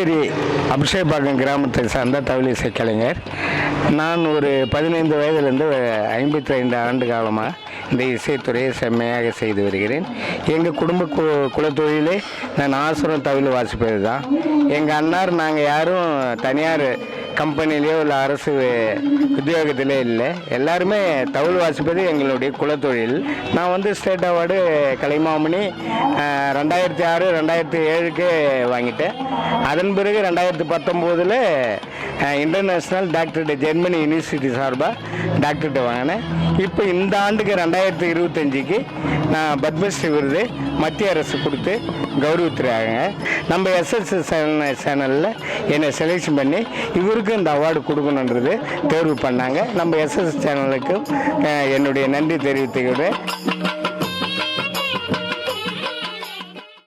புதுச்சேரி அபிஷேகப்பாக்கம் கிராமத்தை சார்ந்த தவில் இசை கலைஞர். நான் ஒரு 15 வயதிலிருந்து 55 ஆண்டு காலமாக இந்த இசைத்துறையை செம்மையாக செய்து வருகிறேன். எங்கள் குடும்ப குலத்தொழிலே நான் ஆசுரம் தவில் வாசிப்பது தான். எங்கள் அண்ணார் நாங்கள் யாரும் தனியார் கம்பெனிலேயோ இல்லை அரசு உத்தியோகத்திலே இல்லை, எல்லாருமே தவில் வாசிப்பது எங்களுடைய குலத்தொழில். நான் ஸ்டேட் அவார்டு கலைமாமணி 2006 2007க்கு வாங்கிட்டேன். அதன் பிறகு 2019 இன்டர்நேஷ்னல் டாக்டர்கிட்ட ஜெர்மனி யூனிவர்சிட்டி சார்பாக டாக்டர்கிட்ட வாங்கினேன். இப்போ இந்த ஆண்டுக்கு 2025க்கு நான் பத்மஸ்ரீ விருது மத்திய அரசு கொடுத்து கௌரவித்துறாங்க. நம்ம எஸ்எஸ் சேனலில் என்னை செலெக்ஷன் பண்ணி இவருக்கும் இந்த அவார்டு கொடுக்கணுன்றது தேர்வு பண்ணாங்க. நம்ம எஸ்எஸ் சேனலுக்கு என்னுடைய நன்றி தெரிவித்துக்கிறேன்.